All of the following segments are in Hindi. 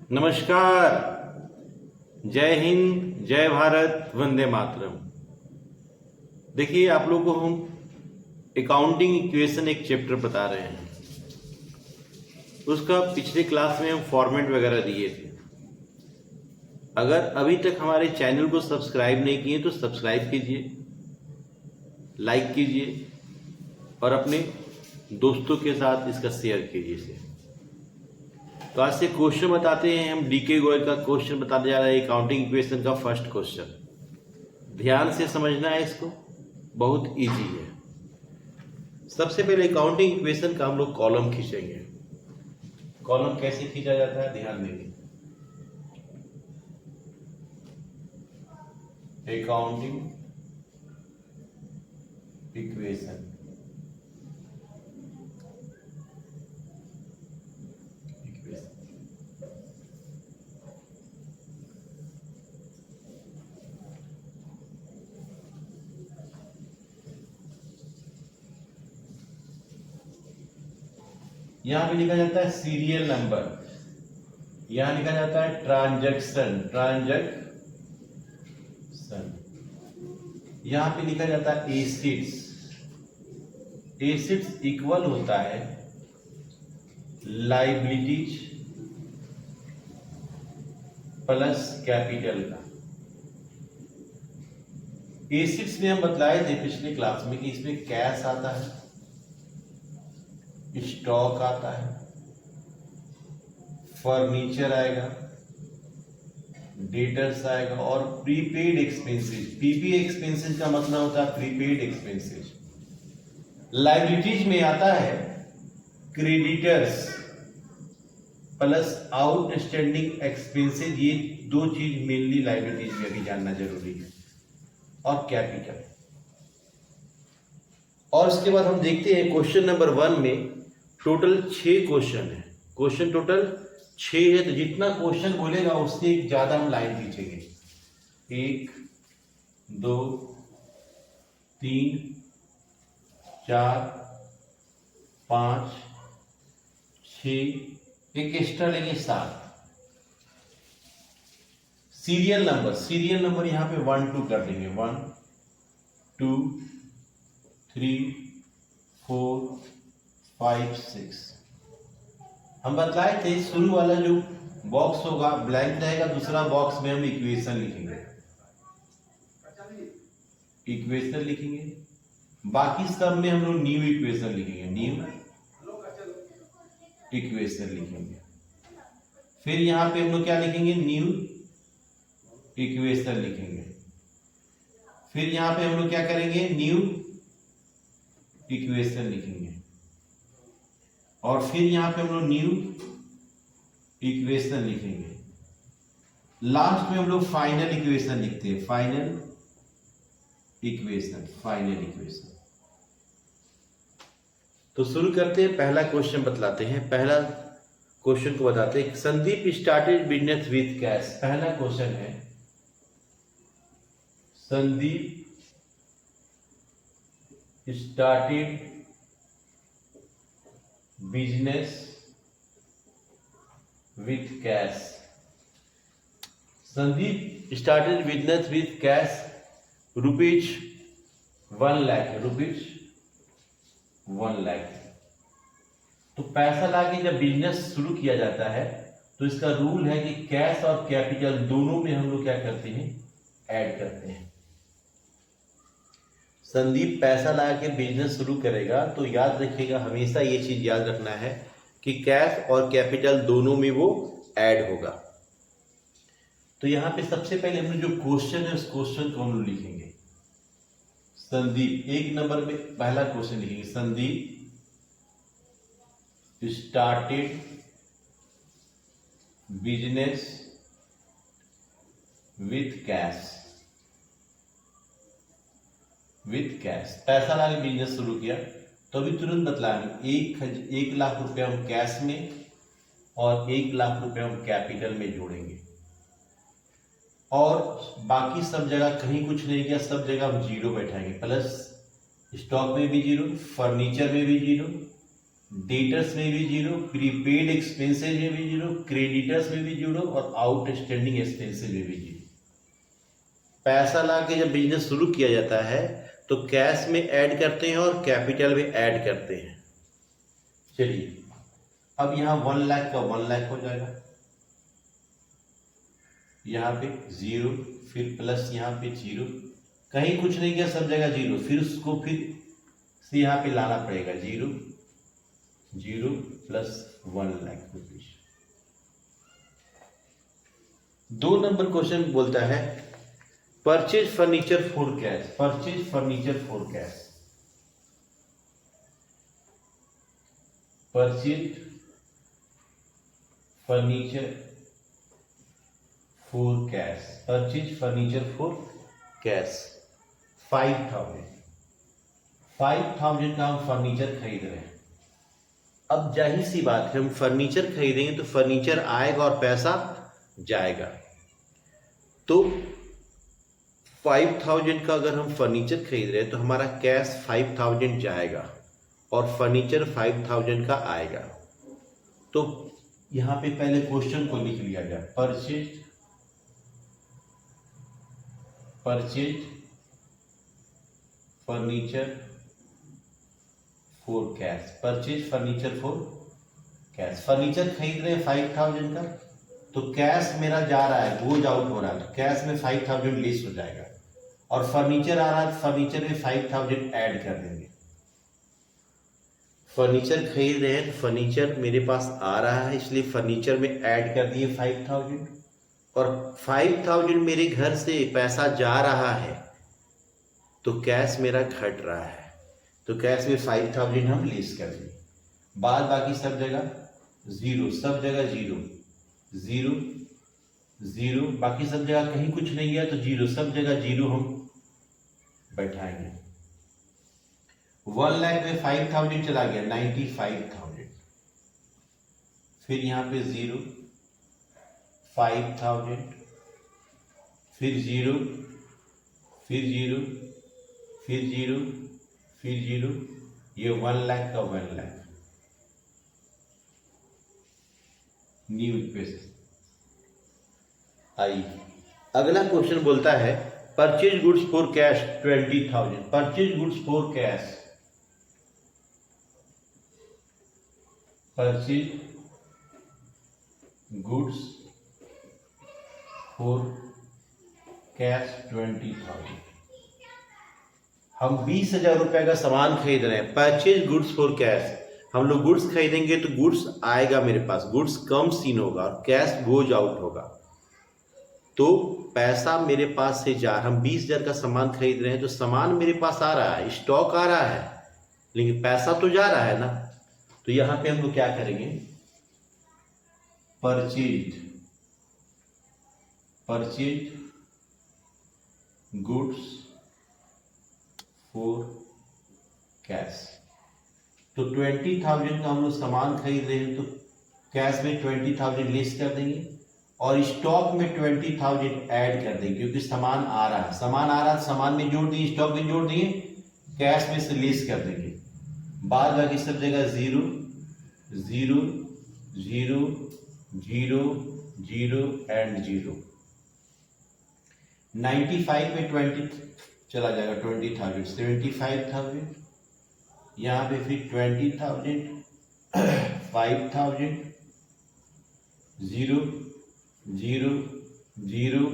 नमस्कार। जय हिंद, जय भारत, वंदे मातरम। देखिए, आप लोगों को हम अकाउंटिंग इक्वेशन एक चैप्टर बता रहे हैं। उसका पिछले क्लास में हम फॉर्मेट वगैरह दिए थे। अगर अभी तक हमारे चैनल को सब्सक्राइब नहीं किए तो सब्सक्राइब कीजिए, लाइक कीजिए और अपने दोस्तों के साथ इसका शेयर कीजिए इसे। तो आज से क्वेश्चन बताते हैं हम। डीके गोयल का क्वेश्चन बताने जा रहा है, अकाउंटिंग इक्वेशन का फर्स्ट क्वेश्चन। ध्यान से समझना है इसको, बहुत इजी है। सबसे पहले अकाउंटिंग इक्वेशन का हम लोग कॉलम खींचेंगे। कॉलम कैसे खींचा जाता है ध्यान देंगे। अकाउंटिंग इक्वेशन, यहां पे लिखा जाता है सीरियल नंबर, यहां लिखा जाता है ट्रांजैक्शन, यहां पे लिखा जाता है एसेट्स। एसेट्स इक्वल होता है लाइबिलिटीज प्लस कैपिटल का। एसेट्स में हम बतलाए थे पिछले क्लास में कि इसमें कैश आता है, स्टॉक आता है, फर्नीचर आएगा, डेटर्स आएगा और प्रीपेड एक्सपेंसेस। पीपी एक्सपेंसेस का मतलब होता है प्रीपेड एक्सपेंसेस। लाइबिलिटीज में आता है क्रेडिटर्स प्लस आउटस्टैंडिंग एक्सपेंसेस। ये दो चीज मेनली लाइबिलिटीज में भी जानना जरूरी है, और कैपिटल। और उसके बाद हम देखते हैं क्वेश्चन नंबर 1 में टोटल 6 क्वेश्चन है। क्वेश्चन टोटल 6 है, तो जितना क्वेश्चन बोलेगा उससे एक ज्यादा हम लाइन खींचेंगे। 1 2 3 4 5 6, एक एक्स्ट्रा लेंगे 7। सीरियल नंबर यहां पे 1 2 कर देंगे। 1 2 3 4 5 6। हम बतलाए थे शुरू वाला जो बॉक्स होगा ब्लैंक रहेगा, दूसरा बॉक्स में हम इक्वेशन लिखेंगे। बाकी सब में हम लोग न्यू इक्वेशन लिखेंगे। फिर यहां पे हम लोग क्या लिखेंगे, न्यू इक्वेशन लिखेंगे। फिर यहां पे हम लोग क्या करेंगे, न्यू इक्वेशन लिखेंगे। और फिर यहां पे हम लोग न्यू इक्वेशन लिखेंगे। लास्ट में हम लोग फाइनल इक्वेशन लिखते हैं, फाइनल इक्वेशन। तो शुरू करते हैं, पहला क्वेश्चन बतलाते हैं। पहला क्वेश्चन को बताते हैं, Sandeep started business with cash. पहला क्वेश्चन है, Sandeep started business with cash. Sandeep started business with cash rupees 1 lakh. तो पैसा लाके जब बिजनेस शुरू किया जाता है तो इसका रूल है कि कैश और कैपिटल दोनों में हम लोग क्या करते हैं, ऐड करते हैं। संदीप पैसा ला के बिजनेस शुरू करेगा तो याद रखिएगा, हमेशा ये चीज याद रखना है कि कैश और कैपिटल दोनों में वो ऐड होगा। तो यहां पे सबसे पहले हमने जो क्वेश्चन है उस क्वेश्चन को हम लोग लिखेंगे। संदीप, 1 नंबर में पहला क्वेश्चन लिखेंगे, Sandeep started business with cash. पैसा लाके बिजनेस शुरू किया तो अभी तुरंत बतलाएंगे 1 लाख रुपए हम कैश में और 1 लाख रुपए हम कैपिटल में जोड़ेंगे। और बाकी सब जगह कहीं कुछ नहीं किया, सब जगह हम 0 बैठाएंगे। प्लस स्टॉक में भी 0, फर्नीचर में भी 0, डेटर्स में भी जीरो, प्रीपेड एक्सपेंसेज में भी जीरो, क्रेडिटर्स में भी जीरो और आउटस्टैंडिंग एक्सपेंसेज में भी जीरो। पैसा ला के जब बिजनेस शुरू किया जाता है तो कैश में ऐड करते हैं और कैपिटल में ऐड करते हैं। चलिए अब यहाँ 1 लाख का 1 लाख हो जाएगा, यहाँ पे जीरो, फिर प्लस यहाँ पे जीरो, कहीं कुछ नहीं किया, सब जगह जीरो, फिर उसको फिर से यहाँ पे लाना पड़ेगा, zero zero plus 1 lakh rupees. 2 number question बोलता है purchase furniture for cash, purchase furniture for cash, purchase furniture for cash, purchase furniture for cash 5,000 का हम फर्नीचर खरीद रहे हैं। अब जाहिर सी बात है, हम फर्नीचर खरीदेंगे तो फर्नीचर आएगा और पैसा जाएगा। तो 5,000 का अगर हम फर्नीचर खरीद रहे हैं तो हमारा कैश 5,000 जाएगा और फर्नीचर 5,000 का आएगा। तो यहां पे पहले क्वेश्चन को लिख लिया जाए, purchase furniture for cash, purchase furniture for cash. Furniture खरीद रहे हैं 5,000 का, तो कैश मेरा जा रहा है, गोज आउट हो रहा है, तो कैश में 5,000 लेस हो जाएगा और फर्नीचर आ रहा है, फर्नीचर में 5,000 ऐड कर देंगे। फर्नीचर खरीद रहे हैं, फर्नीचर मेरे पास आ रहा है, इसलिए फर्नीचर में ऐड कर दिए 5,000 और 5,000 मेरे घर से पैसा जा रहा है तो कैश मेरा घट रहा है, तो कैश में 5,000 हम लेस कर देंगे। बाद बाकी सब जगह जीरो, सब जगह जीरो जीरो जीरो, बाकी सब जगह कहीं कुछ नहीं है तो जीरो, सब जगह जीरो हम बैठाएंगे। 1 लाख में 5,000 चला गया, 95,000, फिर यहां पे जीरो 5,000, फिर जीरो, फिर जीरो, फिर जीरो, फिर जीरो, ये 1 लाख का 1 लाख न्यू इक्वेशन आई। अगला क्वेश्चन बोलता है purchase goods for cash 20,000, purchase goods for cash, purchase goods for cash 20,000। हम 20,000 रुपए का सामान खरीद रहे हैं, परचेज गुड्स फॉर कैश, हम लोग गुड्स खरीदेंगे तो गुड्स आएगा मेरे पास, गुड्स कम सीन होगा और कैश गोज आउट होगा, तो पैसा मेरे पास से जा, हम 20,000 का सामान खरीद रहे हैं तो सामान मेरे पास आ रहा है, स्टॉक आ रहा है, लेकिन पैसा तो जा रहा है ना। तो यहां पे हम लोग क्या करेंगे, परचेज गुड्स फॉर कैश, तो 20,000 का हम लोग सामान खरीद रहे हैं तो कैश में 20,000 लेस कर देंगे और स्टॉक में 20,000 ऐड कर देंगे, क्योंकि सामान आ रहा है, सामान में जोड़ दिए, स्टॉक में जोड़ दिए, कैश में से लेस कर देंगे। बाद बाकी सब जगह zero zero zero zero zero and zero. 95 में 20 चला जाएगा, 20,000 75,000, यहाँ पे फिर 20,000 5,000 zero zero zero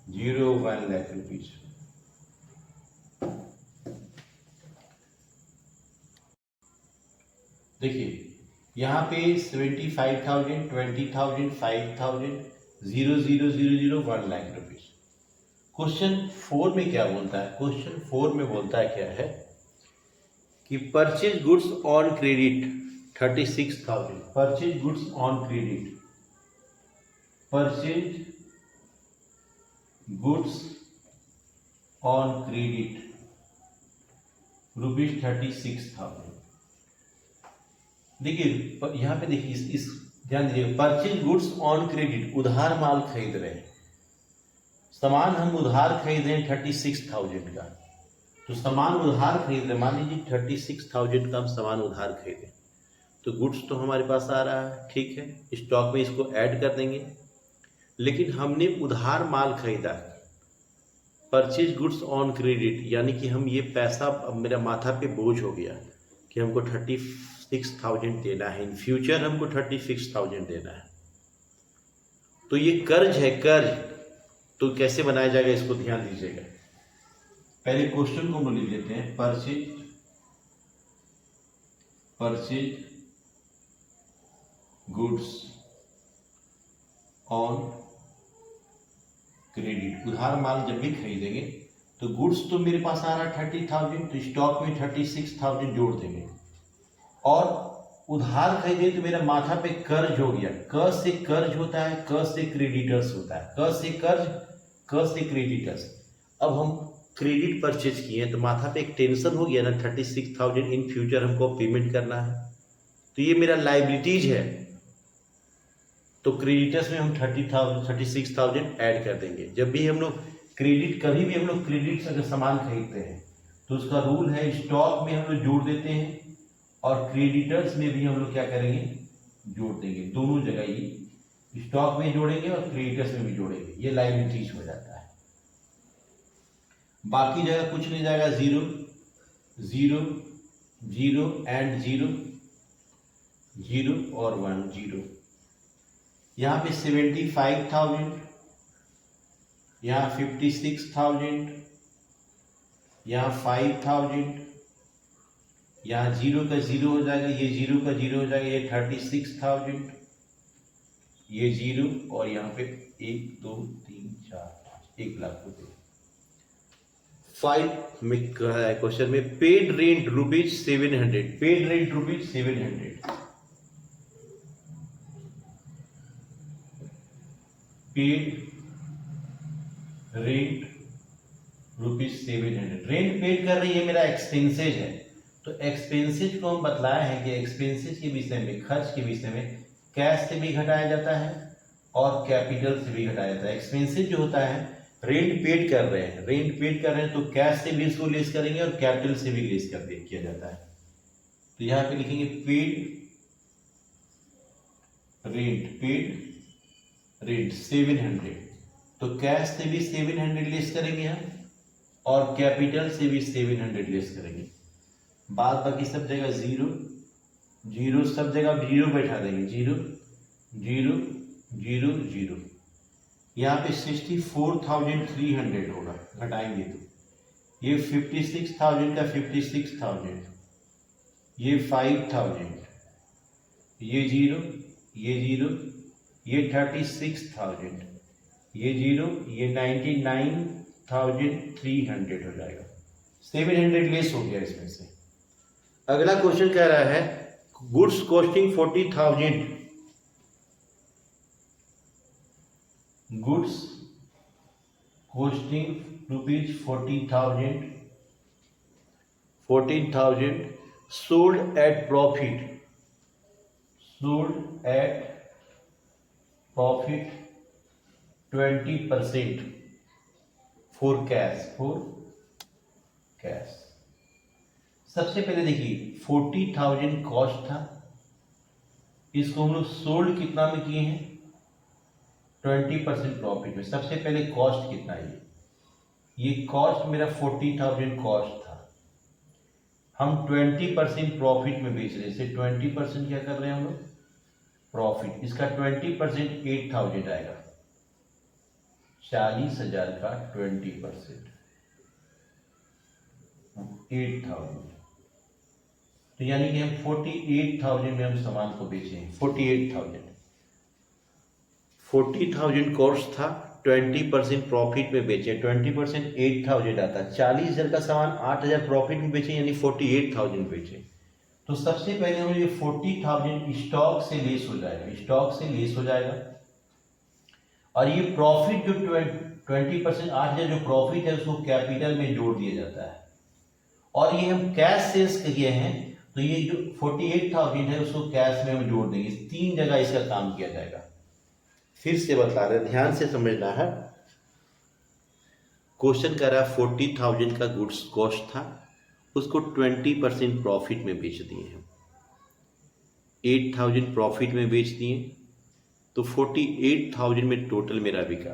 zero 1 lakh rupees. देखिए यहाँ पे 75,000 20,000 5,000 0 0 0 0 1 लाख रुपीज। क्वेश्चन 4 में क्या बोलता है, क्वेश्चन 4 में बोलता है क्या है कि purchase goods on credit 36,000, purchase goods on credit, purchase goods on credit rupees 36,000। देखिए यहां पे देखिए इस ध्यान दीजिए, परचेज गुड्स ऑन क्रेडिट, उधार माल खरीद रहे हैं, सामान हम उधार खरीद रहे हैं 36,000 का, तो सामान उधार खरीद रहे, मान लीजिए 36,000 का हम सामान उधार खरीदे, तो गुड्स तो हमारे पास आ रहा है, ठीक है, स्टॉक में इसको ऐड कर देंगे। लेकिन हमने उधार माल खरीदा, परचेज गुड्स ऑन क्रेडिट, यानी कि हम ये पैसा अब मेरा माथा पे बोझ हो गया कि हमको 36,000 देना है, इन फ्यूचर हमको 36,000 देना है। तो ये कर्ज है, कर्ज। तो कैसे बनाया जाएगा इसको ध्यान दीजिएगा। पहले क्वेश्चन को हम लिख लेते हैं, परचेज गुड्स ऑन क्रेडिट। उधार माल जब भी खरीदेंगे तो गुड्स तो मेरे पास आ रहा है 30,000, तो स्टॉक में 36,000 जोड़ देंगे। और उधार खरीदे तो मेरा माथा पे कर्ज हो गया। कर्ज से कर्ज होता है, कर्ज से क्रेडिटर्स होता है, कर्ज से कर्ज, कर्ज से क्रेडिटर्स। अब हम क्रेडिट परचेज किए तो माथा पे एक टेंशन हो गया ना, 36,000 इन फ्यूचर हमको पेमेंट करना है, तो ये मेरा लाइबिलिटीज है। तो क्रेडिटर्स में हम 36,000 ऐड कर देंगे। जब भी हम लोग क्रेडिट, कभी भी हम लोग क्रेडिट से अगर सामान खरीदते हैं तो उसका रूल है स्टॉक में हम लोग जोड़ देते हैं और क्रेडिटर्स में भी हम लोग क्या करेंगे, जोड़ देंगे। दोनों जगह ही स्टॉक में जोड़ेंगे और क्रेडिटर्स में भी जोड़ेंगे, ये लायबिलिटीज हो जाता है। बाकी जगह कुछ नहीं जाएगा, zero zero zero and zero, zero और 1 जीरो। यहाँ पे 75,000, यहाँ 56,000, यहाँ 5,000, यहाँ जीरो का जीरो हो जाएगा, ये जीरो का जीरो हो जाएगा, ये 36,000, ये जीरो, और यहाँ पे 1 2 3 4 5, 1 लाख रुपये। 5 में कहा है क्वेश्चन में, paid rent ₹700, paid rent ₹700, paid rent ₹700। Rent paid कर रही है, मेरा एक्सपेंसेज है। तो एक्सपेंसेज को हम बतलाए हैं कि एक्सपेंसेज के विषय में, खर्च के विषय में, कैश से भी घटाया जाता है और कैपिटल से भी घटाया जाता है। एक्सपेंसेज जो होता है, रेंट पेड कर रहे हैं, रेंट पेड कर रहे हैं तो कैश से भी इसको लेस करेंगे और कैपिटल से भी लेस कर किया जाता है। तो यहाँ पे लिखेंगे पेड रेंट, पेड रेंट 700, तो कैश से भी 700 लेस करेंगे हम और कैपिटल से भी 700 लेस करेंगे। बाद बाकी सब जगह जीरो जीरो, सब जगह जीरो बैठा देंगे, जीरो जीरो जीरो जीरो। यहाँ पे 64,300 होगा, घटाएंगे तो ये 56,000 का 56,000, ये 5,000, ये जीरो, ये जीरो, ये 36,000, ये जीरो, ये 99,300 हो जाएगा। 700 लेस हो गया इसमें से। अगला क्वेश्चन कह रहा है goods costing 40,000, goods costing ₹40,000, 14,000 sold at profit, sold at profit 20% for cash, for cash. सबसे पहले देखिए 40,000 कॉस्ट था, इसको हम लोग सोल्ड कितना में किए हैं, 20% प्रॉफिट में। सबसे पहले कॉस्ट कितना है, ये कॉस्ट मेरा 40,000 कॉस्ट था, हम 20% प्रॉफिट में बेच रहे हैं। इसे 20% क्या कर रहे हैं हम लोग, प्रॉफिट। इसका 20% 8,000 आएगा, 40,000 का 20% 8,000। तो यानी कि हम 48,000 में हम सामान को बेचे हैं, 48,000। 40,000 कॉस्ट था, 20% प्रॉफिट में बेचे, 20% 8,000 आता है। 40,000 का सामान 8,000 प्रॉफिट में बेचे, यानी 48,000 बेचे। तो सबसे पहले हम ये 40,000 स्टॉक से लेस हो जाएगा, स्टॉक से लेस हो जाएगा। और ये प्रॉफिट जो 20% 8,000 जो प्रॉफिट है उसको कैपिटल में जोड़ दिया जाता है। और ये हम कैश सेल्स किए हैं तो ये जो 48,000 है उसको कैश में हम जोड़ देंगे। 3 जगह इसका काम किया जाएगा। फिर से बता रहे, ध्यान से समझना है। क्वेश्चन कह रहा है 40,000 का गुड्स कॉस्ट था, उसको 20% प्रॉफिट में बेच दिए हैं। 8,000 प्रॉफिट में बेच दिए तो 48,000 में टोटल मेरा बिका।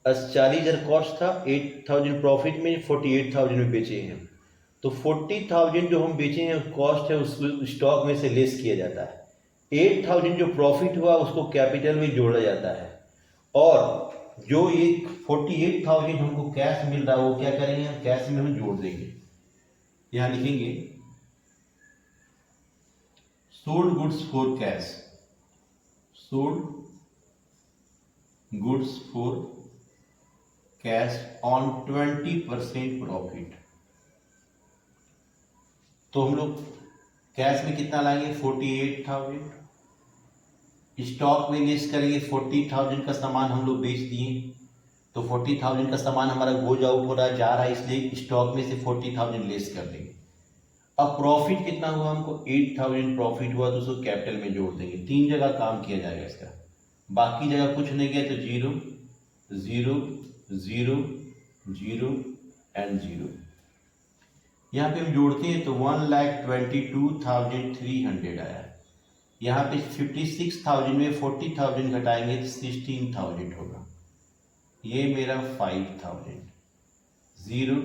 40,000 कॉस्ट था, 8,000 प्रॉफिट में 48,000 में बेचे हैं। तो 40,000 जो हम बेचे हैं कॉस्ट है उस स्टॉक में से लेस किया जाता है। 8,000 जो प्रॉफिट हुआ उसको कैपिटल में जोड़ा जाता है, और जो ये 48,000 हमको कैश मिल रहा है वो क्या करेंगे, कैश में हम जोड़ देंगे। यहां लिखेंगे sold goods for cash, sold goods for cash on 20% profit. तो हम लोग कैश में कितना लाएंगे, 48,000, स्टॉक में लेस करेंगे 40,000 का सामान हम लोग बेच दिए, तो 40,000 का सामान हमारा गोज आउट हो रहा है, जा रहा है, इसलिए स्टॉक में से 40,000 लेस कर देंगे। अब प्रॉफिट कितना हुआ, हमको 8,000 प्रॉफिट हुआ, तो उसको कैपिटल में जोड़ देंगे। 3 जगह काम किया जाएगा इसका, बाकी जगह कुछ नहीं गया तो 0 0 0 0 एंड 0। यहाँ पे हम जोड़ते हैं तो 1,22,300 आया। यहाँ पे 56,000 में 40,000 घटाएंगे तो 16,000 होगा। ये मेरा 5,000, 0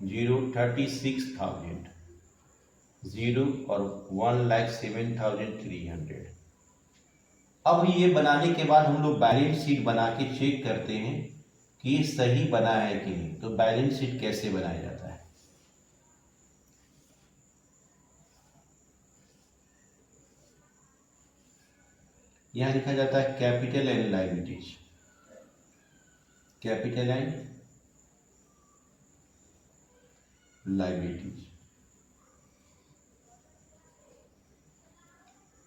0 36,000, 0 और 1,07,300। अब ये बनाने के बाद हम लोग बैलेंस शीट बना के चेक करते हैं कि ये सही बना है कि नहीं। तो बैलेंस शीट कैसे बनाया जाता है, यहां लिखा जाता है capital and liabilities, capital and liabilities.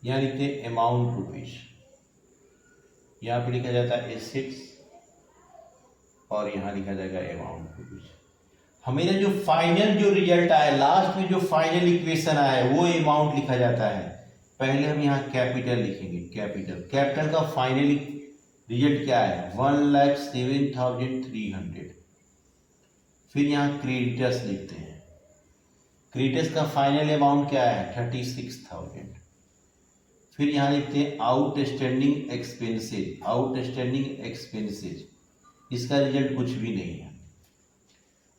यहां लिखते हैं अमाउंट रुपीज, यहां पे लिखा जाता है एसेट्स और यहां लिखा जाएगा अमाउंट रुपीज। हमें जो फाइनल जो रिजल्ट आया, लास्ट में जो फाइनल इक्वेशन आया है वो अमाउंट लिखा जाता है। पहले हम यहाँ कैपिटल लिखेंगे, कैपिटल का फाइनल रिजल्ट क्या है, 1,07,300। फिर यहाँ क्रेडिटर्स लिखते हैं, क्रेडिटर्स का फाइनल अमाउंट क्या है, 36,000। फिर यहाँ लिखते हैं आउटस्टैंडिंग एक्सपेंसेज, आउटस्टैंडिंग एक्सपेंसेज, इसका रिजल्ट कुछ भी नहीं है।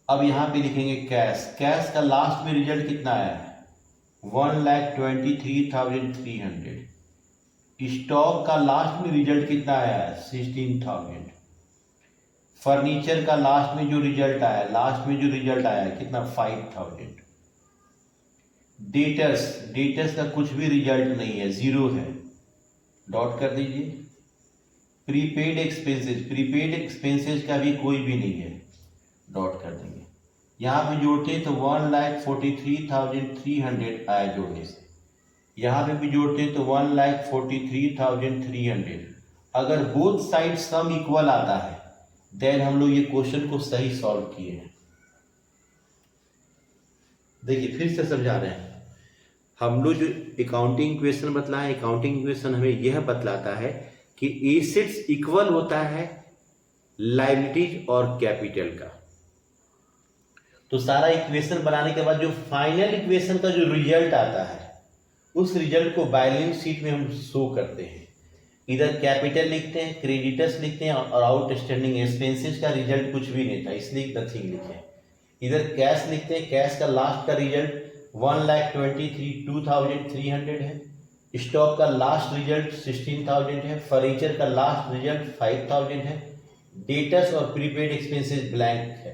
अब यहाँ पे लिखेंगे कैश, कैश का लास्ट में रिजल्ट कितना आया है, 1,23,300। स्टॉक का लास्ट में रिजल्ट कितना आया है, 16,000। फर्नीचर का लास्ट में जो रिजल्ट आया, लास्ट में जो रिजल्ट आया है कितना, 5,000। डेटर्स का कुछ भी रिजल्ट नहीं है, 0 है, डॉट कर दीजिए। प्रीपेड एक्सपेंसेज का भी कोई भी नहीं है, डॉट कर देंगे। यहाँ पे जोड़ते हैं तो 1,43,300 आया जोड़ने से, यहाँ पे भी जोड़ते हैं तो 1,43,300। अगर बोथ साइड सम इक्वल आता है देन हम लोग ये क्वेश्चन को सही सॉल्व किए हैं। देखिए फिर से समझा रहे हैं, हम लोग जो अकाउंटिंग इक्वेशन बतलाए, अकाउंटिंग इक्वेशन हमें यह बतलाता है कि एसेट्स इक्वल होता है लायबिलिटीज और कैपिटल का। तो सारा इक्वेशन बनाने के बाद जो फाइनल इक्वेशन का जो रिजल्ट आता है उस रिजल्ट को बैलेंस शीट में हम शो करते हैं। इधर कैपिटल लिखते हैं, क्रेडिटर्स लिखते हैं और आउटस्टैंडिंग एक्सपेंसेस का रिजल्ट कुछ भी नहीं था इसलिए नथिंग लिखे। इधर कैश लिखते हैं, कैश का लास्ट का रिजल्ट 1,23,300 है, स्टॉक का लास्ट रिजल्ट 16,000 है, फर्नीचर का लास्ट रिजल्ट 5,000 है, डेटर्स और प्रीपेड एक्सपेंसेस ब्लैंक है।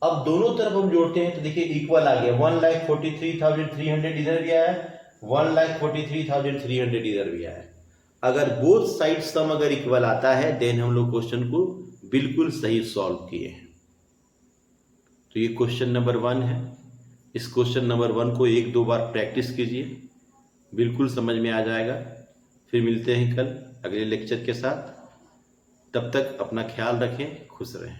अब दोनों तरफ हम जोड़ते हैं तो देखिए इक्वल आ गया, 1,43,300 इधर भी आया, 1,43,300 इधर भी आया। अगर बोथ साइड सम अगर इक्वल आता है देन हम लोग क्वेश्चन को बिल्कुल सही सॉल्व किए हैं। तो ये क्वेश्चन नंबर 1 है। इस क्वेश्चन नंबर 1 को 1-2 बार प्रैक्टिस कीजिए, बिल्कुल समझ में आ जाएगा। फिर मिलते हैं कल अगले लेक्चर के साथ। तब तक अपना ख्याल रखें, खुश रहें।